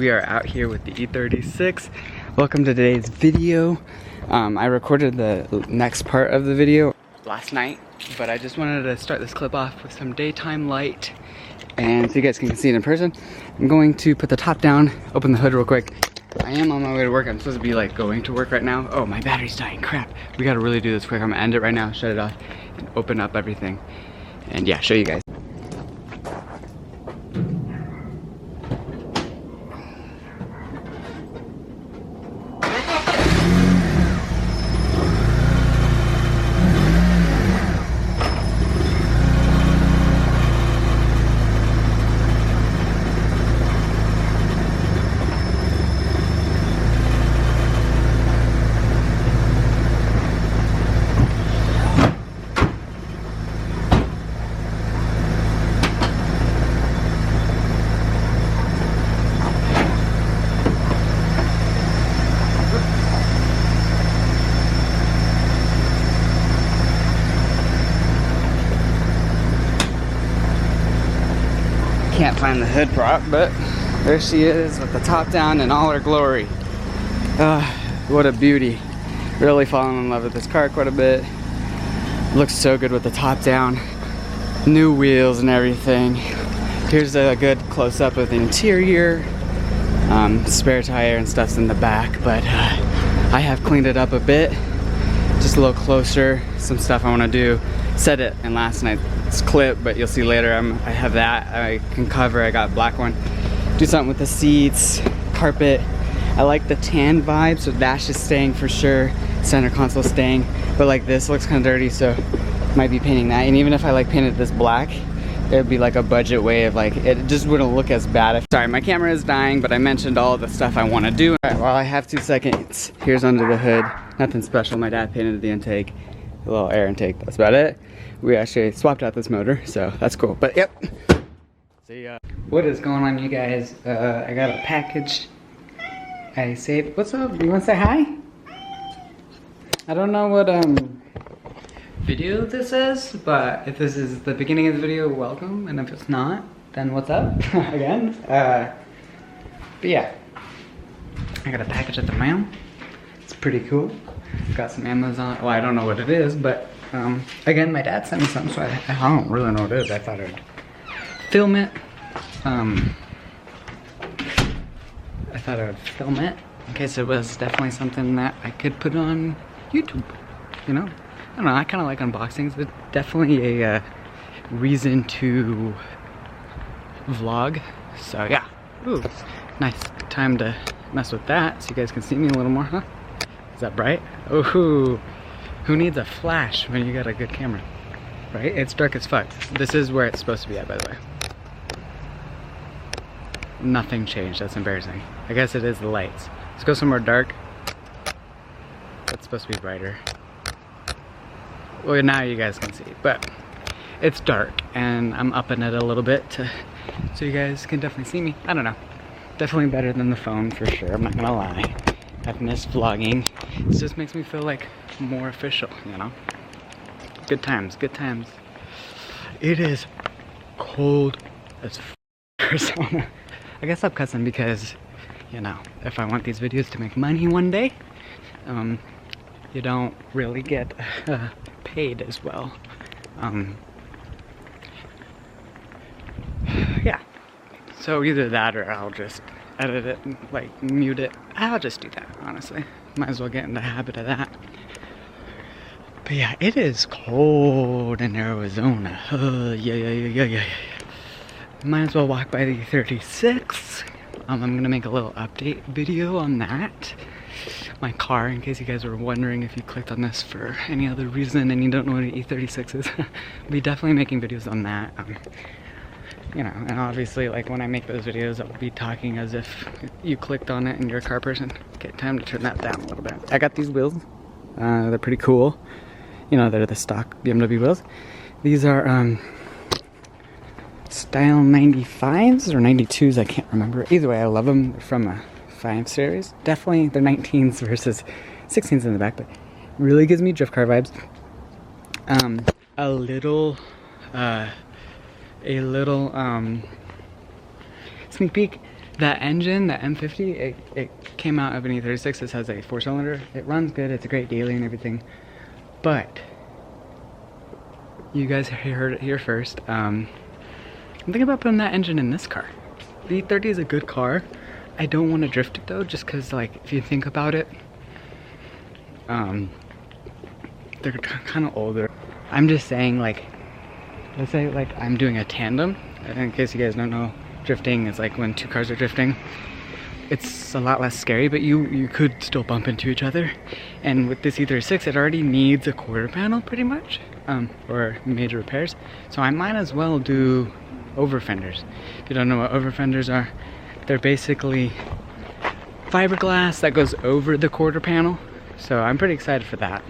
We are out here with the E36. Welcome to today's video. I recorded the next part of the video last night, but I just wanted to start this clip off with some daytime light and so you guys can see it in person. I'm going to put the top down, open the hood real quick. I am on my way to work. I'm supposed to be like going to work right now. Oh, my battery's dying, crap. We gotta really do this quick. I'm gonna end it right now, shut it off, and open up everything. And yeah, show you guys. Can't find the hood prop, but there she is with the top down in all her glory. What a beauty. Really fallen in love with this car quite a bit. Looks so good with the top down. New wheels and everything. Here's a good close-up of the interior. Spare tire and stuff's in the back, but I have cleaned it up a bit. Just a little closer. Some stuff I want to do. Said it in last night's clip, but you'll see later. I have that I can cover. I got a black one. Do something with the seats, carpet. I like the tan vibe, so dash is staying for sure. Center console staying, but like this looks kind of dirty, so might be painting that. And even if I like painted this black, it would be like a budget way of like, it just wouldn't look as bad. Sorry, my camera is dying, but I mentioned all the stuff I want to do. All right, while I have 2 seconds, here's under the hood. Nothing special. My dad painted the intake, a little air intake. That's about it. We actually swapped out this motor, so that's cool. But yep. See ya. What is going on, you guys? I got a package. I saved. What's up? You want to say hi? I don't know what video this is, but if this is the beginning of the video, welcome. And if it's not, then what's up? Again. But yeah, I got a package at the mail. It's pretty cool. Got some Amazon. Well, I don't know what it is, but again, my dad sent me something, so I don't really know what it is. I thought I'd film it. I thought I would film it in case it was definitely something that I could put on YouTube. You know, I don't know. I kind of like unboxings, but definitely a reason to vlog. So yeah, ooh, nice time to mess with that, so you guys can see me a little more, huh? Is that bright? Ooh. Who needs a flash when you got a good camera, right? It's dark as fuck. This is where it's supposed to be at, by the way. Nothing changed, that's embarrassing. I guess it is the lights. Let's go somewhere dark. It's supposed to be brighter. Well, now you guys can see, but it's dark and I'm upping it a little bit so you guys can definitely see me. I don't know. Definitely better than the phone for sure, I'm not gonna lie. I've missed vlogging. It just makes me feel like more official, you know? Good times, good times. It is cold as Arizona. I guess I'm cussing because, you know, if I want these videos to make money one day, you don't really get paid as well. Yeah. So either that or I'll just edit it and like mute it. I'll just do that, honestly. Might as well get in the habit of that. But yeah, it is cold in Arizona. Yeah. Might as well walk by the E36. I'm gonna make a little update video on that. My car, in case you guys were wondering if you clicked on this for any other reason and you don't know what an E36 is. I'll be definitely making videos on that. You know, and obviously, like, when I make those videos, I'll be talking as if you clicked on it and you're a car person. Okay, time to turn that down a little bit. I got these wheels. They're pretty cool. You know, they're the stock Bmw wheels. These are style 95s or 92s, I can't remember. Either way, I love them. They're from a 5 series. Definitely, they're 19s versus 16s in the back, but really gives me drift car vibes. A little sneak peek. That engine, the M50, it came out of an e36. This has a 4-cylinder. It runs good. It's a great daily and everything. But you guys heard it here first. I'm thinking about putting that engine in this car. The E30 is a good car. I don't want to drift it though, just because, like, if you think about it, they're kind of older. I'm just saying, like, let's say like I'm doing a tandem. In case you guys don't know, drifting is like when two cars are drifting. It's a lot less scary, but you could still bump into each other. And with this E36, it already needs a quarter panel pretty much, for major repairs. So I might as well do over fenders. If you don't know what over fenders are, they're basically fiberglass that goes over the quarter panel. So I'm pretty excited for that.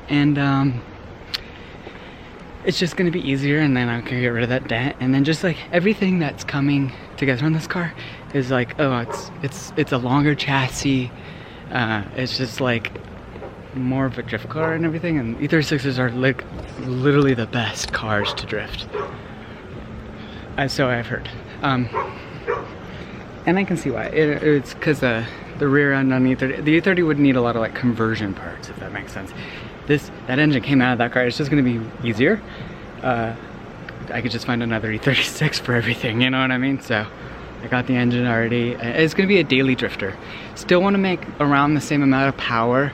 And it's just gonna be easier, and then I can get rid of that dent. And then just like everything that's coming together on this car is like, oh, it's a longer chassis. It's just like more of a drift car and everything. And E36s are like literally the best cars to drift. So I've heard. And I can see why. It's because the rear end on the E30, the E30 would need a lot of like conversion parts, if that makes sense. That engine came out of that car. It's just gonna be easier. I could just find another E36 for everything, you know what I mean? So I got the engine already. It's gonna be a daily drifter. Still want to make around the same amount of power,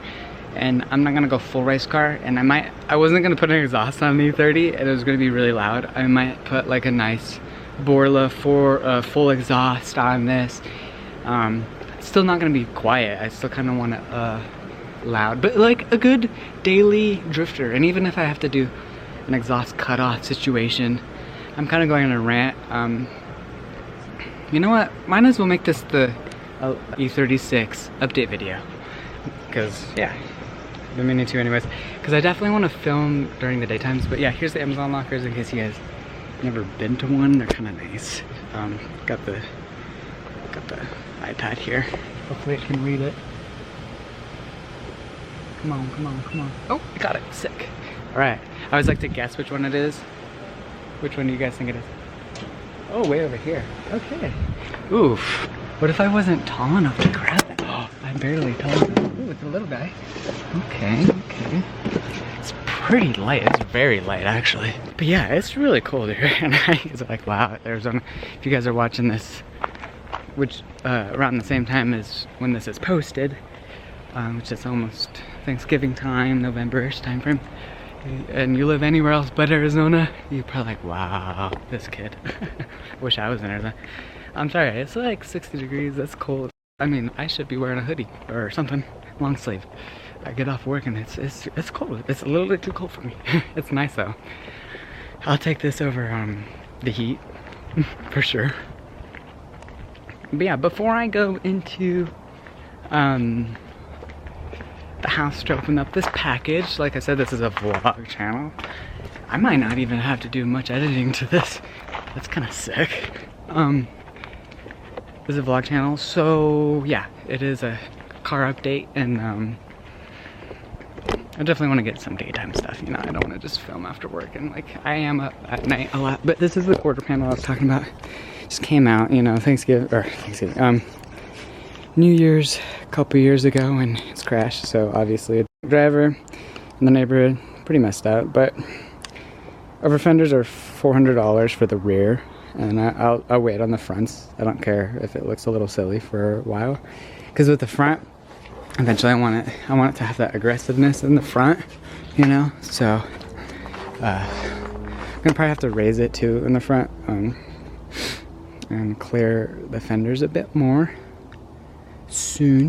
and I'm not gonna go full race car. And I wasn't gonna put an exhaust on the E30, and it was gonna be really loud. I might put like a nice Borla for full exhaust on this. Still not gonna be quiet. I still kind of want it loud, but like a good daily drifter. And even if I have to do an exhaust cutoff situation, I'm kind of going on a rant. You know what? Might as well make this the E36 update video, because yeah, I've been meaning to anyways. Because I definitely want to film during the daytimes. But yeah, here's the Amazon lockers in case you guys never been to one. They're kind of nice. Got the iPad here. Hopefully it can read it. Come on, come on, come on. Oh, I got it. Sick. All right. I always like to guess which one it is. Which one do you guys think it is? Oh, way over here. Okay. Oof. What if I wasn't tall enough to grab it? Oh, I'm barely tall enough. Ooh, it's a little guy. Okay, okay. It's pretty light. It's very light, actually. But yeah, it's really cold here. And it's like, wow, Arizona. If you guys are watching this, which around the same time as when this is posted, which is almost Thanksgiving time, November-ish time frame, and you live anywhere else but Arizona, you're probably like, wow, this kid. Wish I was in Arizona. I'm sorry, it's like 60 degrees, that's cold. I mean, I should be wearing a hoodie or something, long sleeve. I get off work and it's cold. It's a little bit too cold for me. It's nice though. I'll take this over the heat, for sure. But yeah, before I go into the house to open up this package, like I said, this is a vlog channel. I might not even have to do much editing to this. That's kind of sick. This is a vlog channel, so yeah, it is a car update, and I definitely want to get some daytime stuff, you know. I don't want to just film after work, and like I am up at night a lot. But this is the quarter panel I was talking about. Just came out, you know, New Year's a couple years ago, and it's crashed. So obviously a driver in the neighborhood, pretty messed up. But over fenders are $400 for the rear, and I'll wait on the fronts. I don't care if it looks a little silly for a while, because with the front, eventually I want it to have that aggressiveness in the front, you know. So I'm gonna probably have to raise it too in the front, and clear the fenders a bit more soon.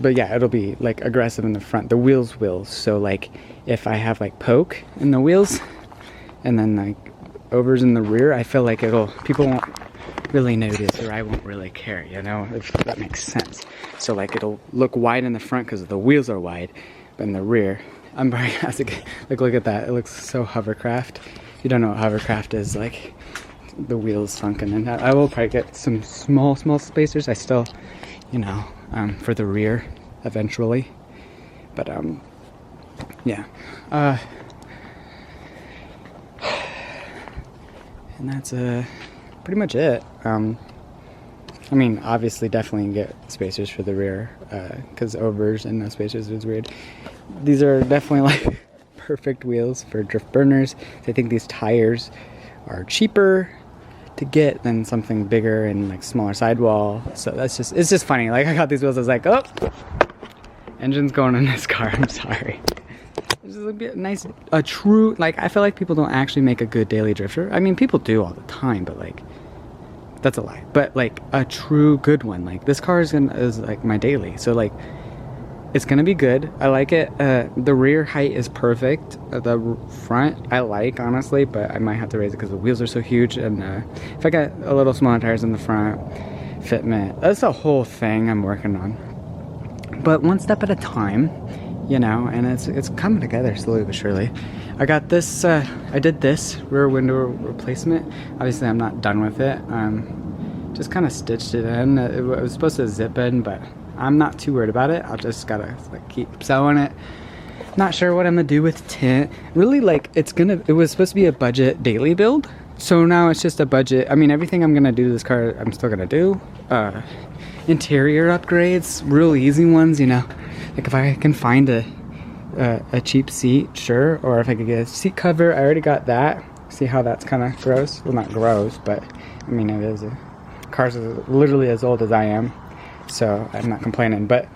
But yeah, it'll be like aggressive in the front. The wheels will, so like if I have like poke in the wheels and then like overs in the rear, I feel like people won't really notice, or I won't really care, you know, if that makes sense. So like it'll look wide in the front because the wheels are wide, but in the rear, I'm probably gonna have to get, like, look at that. It looks so hovercraft. If you don't know what hovercraft is, like the wheels sunken, and I will probably get some small spacers. I still, you know, for the rear eventually, but yeah. And that's pretty much it. I mean, obviously, definitely get spacers for the rear, because overs and no spacers is weird. These are definitely like perfect wheels for drift burners. I think these tires are cheaper to get than something bigger and like smaller sidewall. So it's just funny. Like I got these wheels, I was like, oh, engine's going in this car. I'm sorry. This is a bit nice, a true, like I feel like people don't actually make a good daily drifter. I mean, people do all the time, but like that's a lie. But like a true good one, like this car is like my daily. So like it's gonna be good. I like it. The rear height is perfect. The front I like, honestly, but I might have to raise it because the wheels are so huge. And if I got a little smaller tires in the front, fitment, that's the whole thing I'm working on. But one step at a time, you know, and it's coming together slowly but surely. I got this, I did this rear window replacement. Obviously I'm not done with it. Just kind of stitched it in. It was supposed to zip in, but I'm not too worried about it. I'll just gotta like keep sewing it. Not sure what I'm gonna do with tint. Really, like it was supposed to be a budget daily build. So now it's just a budget. I mean, everything I'm gonna do to this car, I'm still gonna do. Interior upgrades, real easy ones, you know. Like if I can find a cheap seat, sure. Or if I could get a seat cover, I already got that. See how that's kind of gross? Well, not gross, but I mean it is. Car's literally as old as I am. So I'm not complaining, but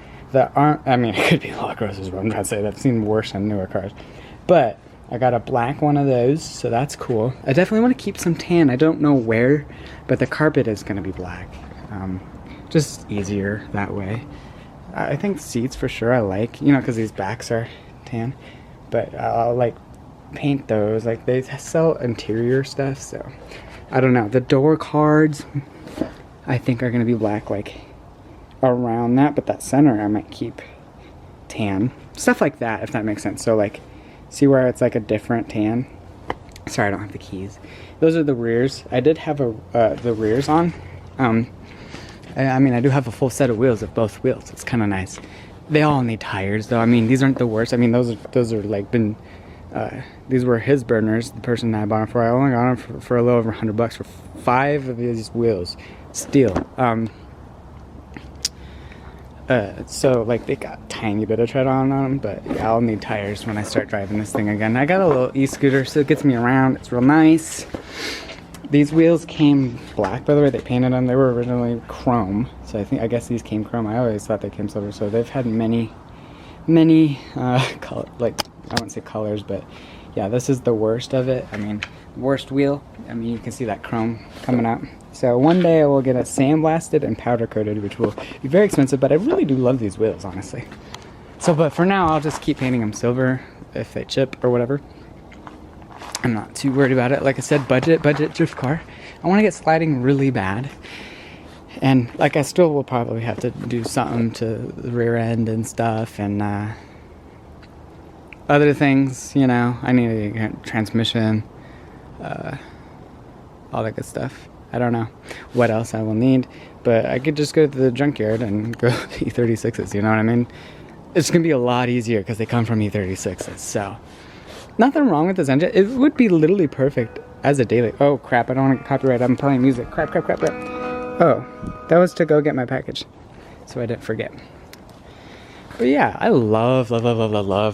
I mean, it could be a lot gross is what I'm trying to say. I've seen worse on newer cars. But I got a black one of those, so that's cool. I definitely want to keep some tan. I don't know where, but the carpet is going to be black. Just easier that way. I think seats for sure I like, you know, because these backs are tan. But I'll like paint those. Like they sell interior stuff, so I don't know. The door cards, I think are going to be black, like around that, but that center I might keep tan, stuff like that, if that makes sense. So like see where it's like a different tan. Sorry, I don't have the keys. Those are the rears. I did have the rears on. I mean, I do have a full set of wheels of both wheels. It's kind of nice. They all need tires though. I mean, these aren't the worst. I mean, those are like been these were his burners, the person that I bought them for. I only got them for a little over $100 for 5 of these wheels, steel. So like they got a tiny bit of tread on them, but yeah, I'll need tires when I start driving this thing again. I got a little e-scooter, so it gets me around. It's real nice. These wheels came black, by the way. They painted them. They were originally chrome, so I guess these came chrome. I always thought they came silver. So they've had many color, like I wouldn't say colors, but yeah, this is the worst of it. I mean, worst wheel. I mean, you can see that chrome coming out. So one day I will get it sandblasted and powder coated, which will be very expensive, but I really do love these wheels, honestly. So, but for now, I'll just keep painting them silver if they chip or whatever. I'm not too worried about it. Like I said, budget drift car. I want to get sliding really bad. And like I still will probably have to do something to the rear end and stuff, and other things, you know. I need a transmission, all that good stuff. I don't know what else I will need, but I could just go to the junkyard and go to e36s, you know what I mean? It's going to be a lot easier because they come from e36s, so nothing wrong with this engine. It would be literally perfect as a daily. Oh crap, I don't want to get copyright. I'm playing music. Crap. Oh, that was to go get my package, so I didn't forget. But yeah, I love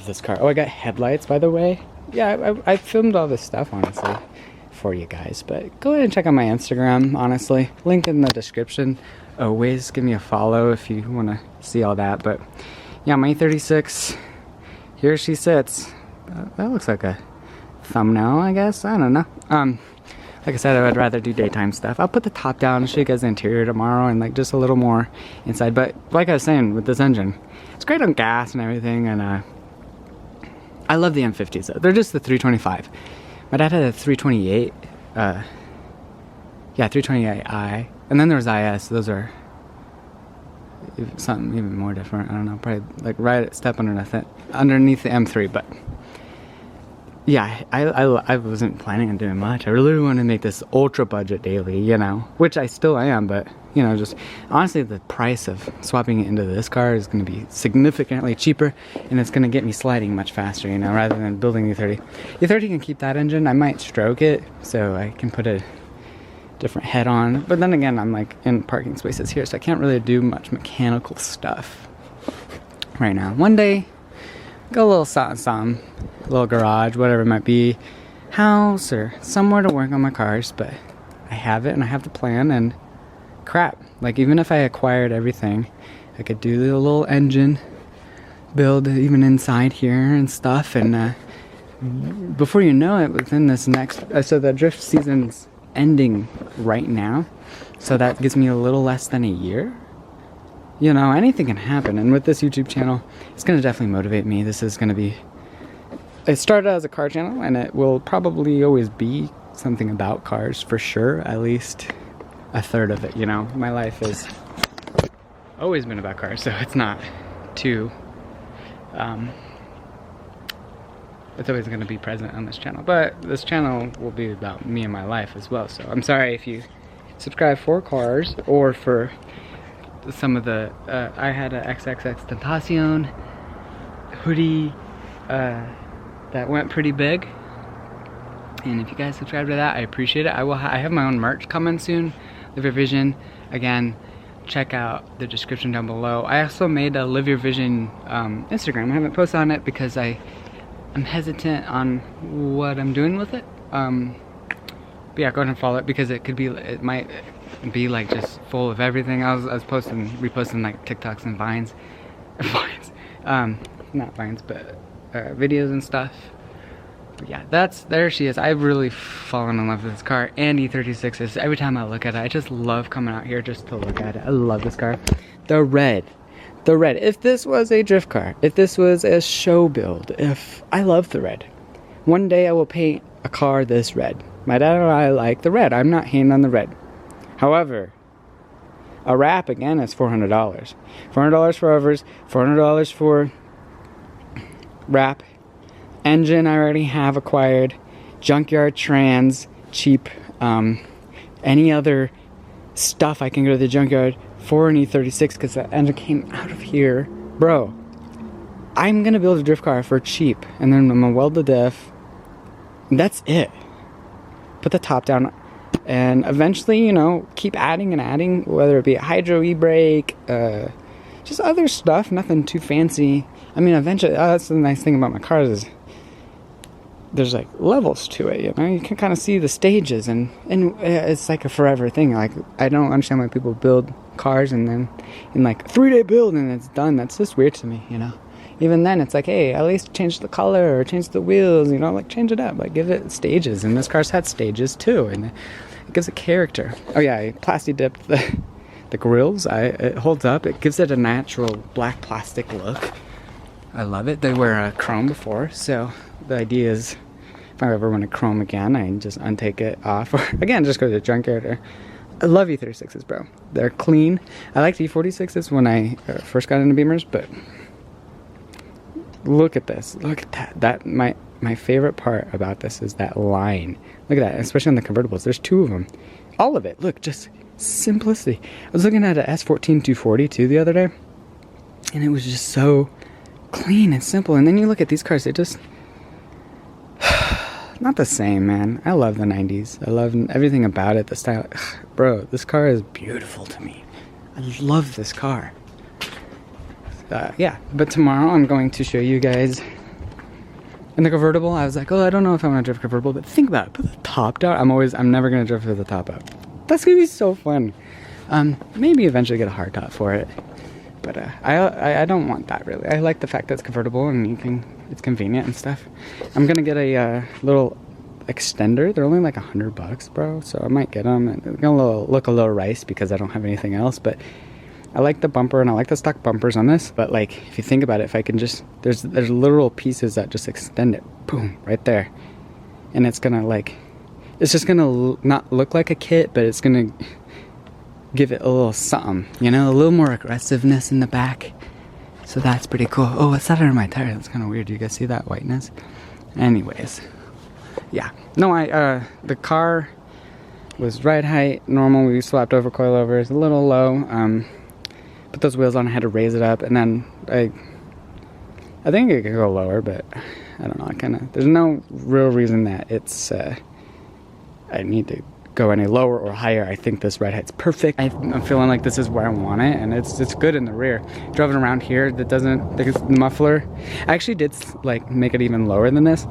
this car. Oh, I got headlights, by the way. Yeah, I filmed all this stuff, honestly, for you guys, but go ahead and check out my Instagram, honestly, link in the description. Always give me a follow if you want to see all that. But yeah, my e36, here she sits. That looks like a thumbnail, I guess. I don't know. Like I said, I would rather do daytime stuff. I'll put the top down and show you guys the interior tomorrow and like just a little more inside. But like I was saying, with this engine, it's great on gas and everything, and I love the M50s though. They're just the 325. My dad had a 328, yeah, 328i, and then there was IS. Those are something even more different. I don't know, probably like right at step underneath the M3. But yeah, I wasn't planning on doing much. I really wanted to make this ultra budget daily, you know, which I still am, but you know, just honestly, the price of swapping it into this car is going to be significantly cheaper, and it's going to get me sliding much faster, you know, rather than building the E30. E30 can keep that engine. I might stroke it, so I can put a different head on. But then again, I'm like in parking spaces here, so I can't really do much mechanical stuff right now. One day, go a little something, a little garage, whatever it might be, house or somewhere to work on my cars. But I have it and I have the plan, and crap, like even if I acquired everything, I could do the little engine build even inside here and stuff, and before you know it, within this next so the drift season's ending right now, so that gives me a little less than a year. You know, anything can happen, and with this YouTube channel, it's going to definitely motivate me. This is going to be, it started as a car channel, and it will probably always be something about cars for sure, at least a third of it. You know, my life has always been about cars, so it's not too it's always going to be present on this channel, but this channel will be about me and my life as well. So I'm sorry if you subscribe for cars or for some of the I had a XXX Tentacion hoodie that went pretty big, and if you guys subscribe to that, I appreciate it. I have my own merch coming soon. Live Your Vision. Again, check out the description down below. I also made a Live Your Vision Instagram. I haven't posted on it because I'm hesitant on what I'm doing with it. But yeah, go ahead and follow it, because it might be like just full of everything. I was reposting like TikToks and Vines, not Vines, but videos and stuff. But yeah, there she is. I've really fallen in love with this car, and e36s. Every time I look at it, I just love coming out here just to look at it. I love this car. The red. If this was a drift car, if this was a show build, I love the red. One day I will paint a car this red. My dad and I like the red. I'm not hating on the red. However, a wrap again is $400. $400 for overs, $400 for wrap. Engine I already have acquired. Junkyard trans, cheap. Any other stuff I can go to the junkyard for an e36, because the engine came out of here. Bro, I'm gonna build a drift car for cheap, and then I'm gonna weld the diff, and that's it. Put the top down, and eventually, you know, keep adding and adding, whether it be a hydro e-brake, just other stuff, nothing too fancy. I mean, eventually, that's the nice thing about my cars is there's like levels to it, you know. You can kind of see the stages, and it's like a forever thing. Like, I don't understand why people build cars and then in like a 3-day build and it's done. That's just weird to me, you know. Even then, it's like, hey, at least change the color or change the wheels, you know, like change it up, like give it stages. And this car's had stages too, and it gives it character. Oh yeah, I plasti dipped the grills. It holds up. It gives it a natural black plastic look. I love it. They were chrome before, so the idea is if I ever want to chrome again, I can just untake it off, or again, just go to the junkyard. I love e36s, bro. They're clean. I liked e46s when I first got into Beamers, but look at this. Look at that. My favorite part about this is that line. Look at that, especially on the convertibles. There's two of them. All of it. Look, just simplicity. I was looking at an S14 240 too the other day, and it was just so clean and simple. And then you look at these cars, they just not the same, man. I love the 90s. I love everything about it, the style. Bro, this car is beautiful to me. I love this car. Yeah, but tomorrow I'm going to show you guys in the convertible. I was like, oh, I don't know if I want to drift convertible, but think about it. Put the top down. I'm never going to drift with the top up. That's going to be so fun. Maybe eventually get a hard top for it. But I don't want that, really. I like the fact that it's convertible and it's convenient and stuff. I'm gonna get a little extender. They're only like $100, bro. So I might get them. They're gonna look a little rice because I don't have anything else. But I like the bumper and I like the stock bumpers on this. But like, if you think about it, if I can just there's literal pieces that just extend it, boom, right there, and it's gonna like, it's just gonna not look like a kit, but it's gonna give it a little something, you know, a little more aggressiveness in the back. So that's pretty cool. Oh, what's that under my tire? That's kind of weird. Do you guys see that whiteness? Anyways, yeah. No, the car was ride height, normal. We swapped over coilovers, a little low. Put those wheels on, I had to raise it up, and then I think it could go lower, but I don't know. There's no real reason that it's I need to go any lower or higher. I think this red head's perfect. I'm feeling like this is where I want it, and it's good in the rear. Driving around here, that doesn't, the muffler, I actually did like make it even lower than this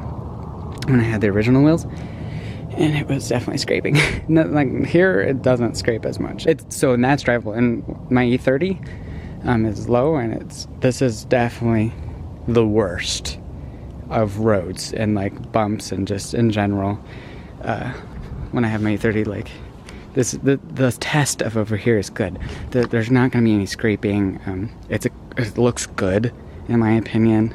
when I had the original wheels, and it was definitely scraping. Like here, it doesn't scrape as much. So that's drivable. And my E30 is low, and this is definitely the worst of roads and like bumps and just in general. When I have my E30, like the test of over here is good. There's not going to be any scraping. It looks good in my opinion.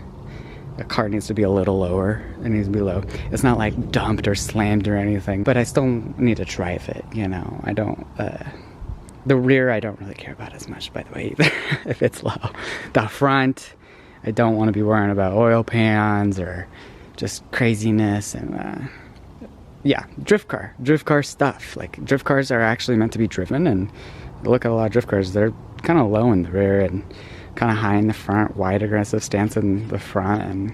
The car needs to be a little lower. It needs to be low. It's not like dumped or slammed or anything, but I still need to drive it, you know. I don't, the rear I don't really care about as much, by the way, either, if it's low. The front, I don't want to be worrying about oil pans or just craziness and, yeah, drift car stuff. Like, drift cars are actually meant to be driven, and look at a lot of drift cars, they're kind of low in the rear and kind of high in the front, wide aggressive stance in the front. And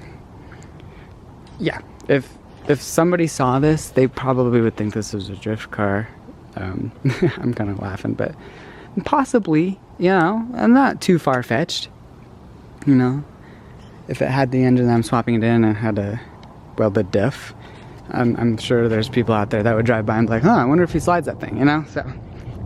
yeah, if somebody saw this, they probably would think this was a drift car. I'm kind of laughing, but possibly, you know, I'm not too far-fetched, you know. If it had the engine, I'm swapping it in and had to weld the diff, I'm sure there's people out there that would drive by and be like, huh, I wonder if he slides that thing, you know. So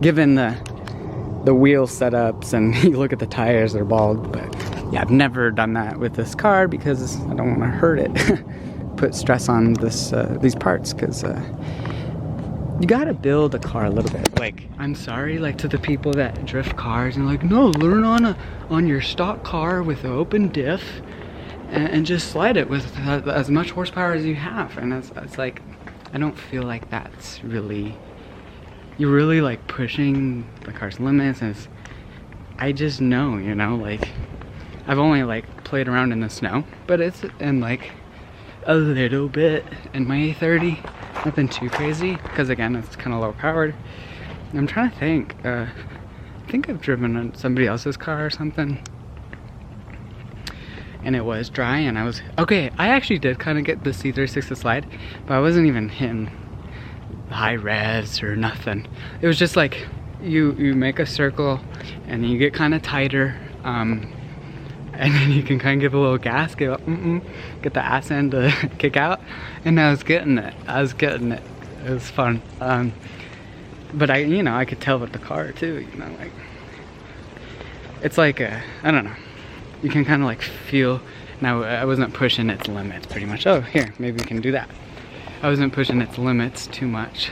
given the wheel setups and you look at the tires, they're bald. But yeah, I've never done that with this car because I don't want to hurt it. Put stress on these parts, because you gotta build a car a little bit. Like, I'm sorry, like, to the people that drift cars and like, no, learn on your stock car with an open diff and just slide it with as much horsepower as you have. And it's like, I don't feel like that's really, you're really like pushing the car's limits. And I just know, you know, like, I've only like played around in the snow, but and like a little bit in my A30, nothing too crazy, because again, it's kind of low powered. I'm trying to think, I think I've driven on somebody else's car or something, and it was dry, and I was, okay, I actually did kind of get the E36 to slide, but I wasn't even hitting high revs or nothing. It was just like, you make a circle, and then you get kind of tighter, and then you can kind of give a little gas, get the ass end to kick out, and I was getting it. It was fun. But I could tell with the car too, you know, like, it's like I don't know. You can kind of like feel. Now I wasn't pushing its limits pretty much. Oh, here, maybe we can do that. I wasn't pushing its limits too much.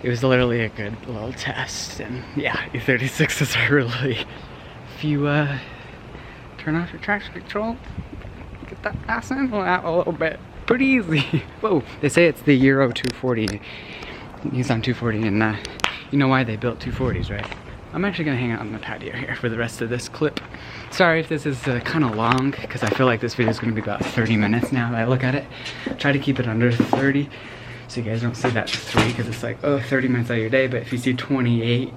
It was literally a good little test, and yeah, E36s are really. If you turn off your traction control, get that ass in out a little bit, pretty easy. Whoa, they say it's the Euro 240, Nissan 240, and you know why they built 240s, right? I'm actually gonna hang out on the patio here for the rest of this clip. Sorry if this is kind of long, because I feel like this video is gonna be about 30 minutes now that I look at it. Try to keep it under 30, so you guys don't see that 3, because it's like, oh, 30 minutes out of your day, but if you see 28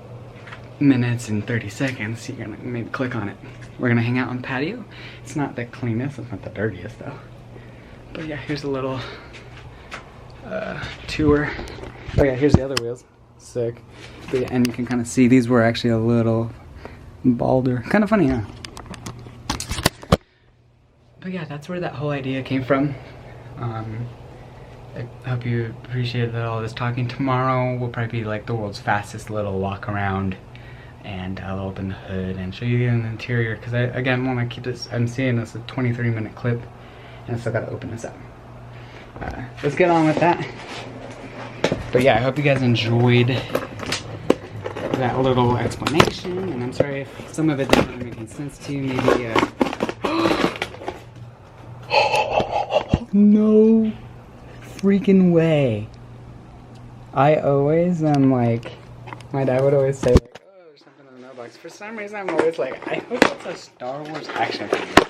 minutes and 30 seconds, you're gonna maybe click on it. We're gonna hang out on the patio. It's not the cleanest, it's not the dirtiest though. But yeah, here's a little tour. Oh yeah, here's the other wheels. Sick. But yeah, and you can kind of see these were actually a little balder. Kind of funny, huh? But yeah, that's where that whole idea came from. I hope you appreciated all this talking. Tomorrow will probably be like the world's fastest little walk around, and I'll open the hood and show you the interior, because I again want to keep this, I'm seeing this a 23 minute clip, and I still got to open this up. Let's get on with that. But yeah, I hope you guys enjoyed that little explanation, and I'm sorry if some of it didn't really make any sense to you. Maybe no freaking way. I always am like, my dad would always say like, oh, there's something in the mailbox. For some reason I'm always like, I hope it's a Star Wars action figure,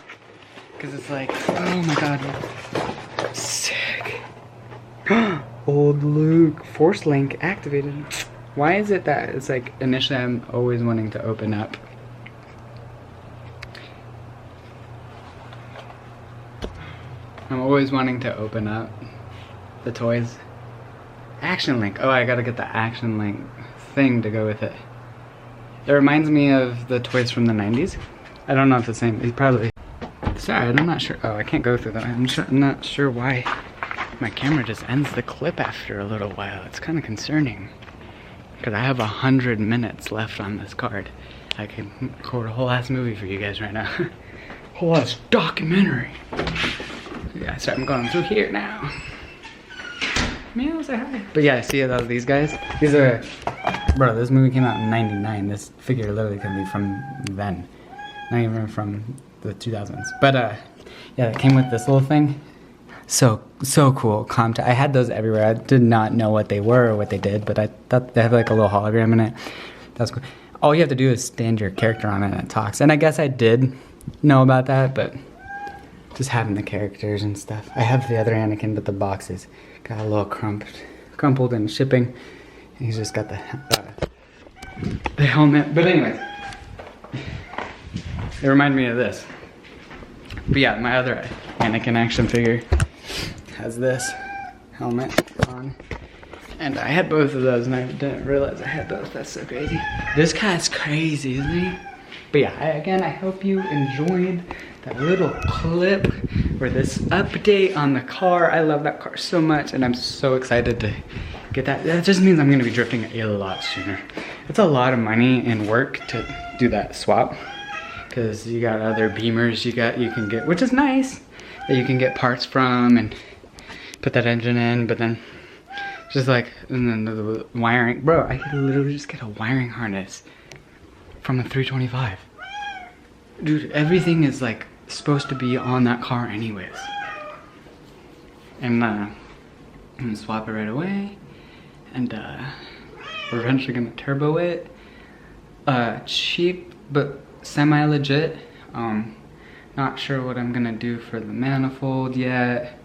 because it's like, oh my god, sick. Old Luke, Force Link activated. Why is it that it's like, initially I'm always wanting to open up the toys, Action link. Oh, I gotta get the action link thing to go with it. It reminds me of the toys from the 90s. I don't know if it's the same. It's probably. Sorry, I'm not sure. Oh, I can't go through that. I'm not sure why my camera just ends the clip after a little while. It's kind of concerning. Because I have 100 minutes left on this card. I can record a whole ass movie for you guys right now. Whole ass documentary. Yeah, sorry, I'm going through here now. Meow, say hi. But yeah, I see these guys. These are, bro, this movie came out in '99. This figure literally can be from then. Not even from the 2000s. But yeah, it came with this little thing. So cool. I had those everywhere. I did not know what they were or what they did, but I thought they have like a little hologram in it. That's cool. All you have to do is stand your character on it and it talks. And I guess I did know about that, but just having the characters and stuff. I have the other Anakin, but the box is got a little crumpled in shipping. And he's just got the helmet. But anyways, it reminded me of this. But yeah, my other Anakin action figure has this helmet on. And I had both of those and I didn't realize I had both. That's so crazy. This guy's crazy, isn't he? But yeah, again, I hope you enjoyed that little clip or this update on the car. I love that car so much and I'm so excited to get that. That just means I'm gonna be drifting a lot sooner. It's a lot of money and work to do that swap because you got other Beamers you can get, which is nice, that you can get parts from and put that engine in, but then just like, and then the wiring. Bro, I could literally just get a wiring harness from a 325. Dude, everything is like supposed to be on that car anyways. And I'm gonna swap it right away. And we're eventually gonna turbo it. Cheap, but semi-legit. Not sure what I'm gonna do for the manifold yet.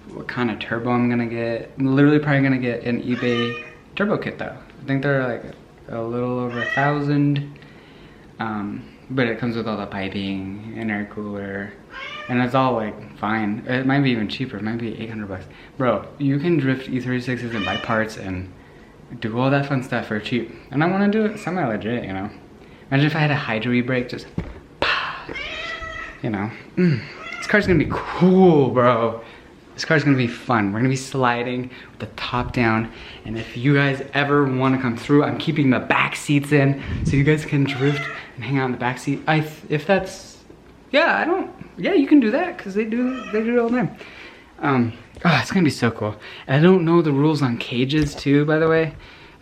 What kind of turbo I'm gonna get. I'm literally probably gonna get an eBay turbo kit though. I think they're like a little over 1,000. But it comes with all the piping, intercooler, and it's all like fine. It might be even cheaper, it might be 800 bucks. Bro, you can drift e36s and buy parts and do all that fun stuff for cheap. And I wanna do it semi-legit, you know? Imagine if I had a hydro e-brake, just, you know? This car's gonna be cool, bro. This car's gonna be fun. We're gonna be sliding with the top down. And if you guys ever wanna come through, I'm keeping the back seats in so you guys can drift and hang out in the back seat. If that's, yeah, you can do that because they do it all the time. Oh, it's gonna be so cool. And I don't know the rules on cages too, by the way.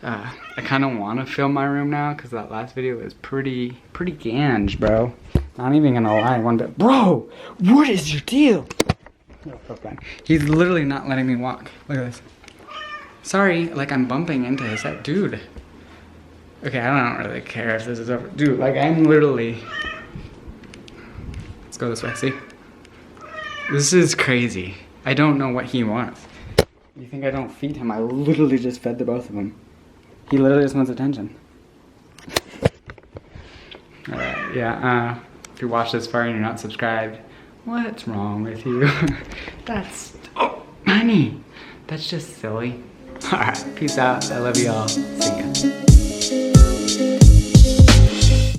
I kinda wanna film my room now because that last video was pretty ganj, bro. Not even gonna lie one bit. Bro, what is your deal? He's literally not letting me walk. Look at this. Sorry, like I'm bumping into his head. Dude. Okay, I don't really care if this is over. Dude, like I'm literally... Let's go this way, see? This is crazy. I don't know what he wants. You think I don't feed him? I literally just fed the both of them. He literally just wants attention. Alright, yeah, if you watched this far and you're not subscribed, what's wrong with you? Oh, honey, that's just silly. Alright, peace out. I love y'all. See ya.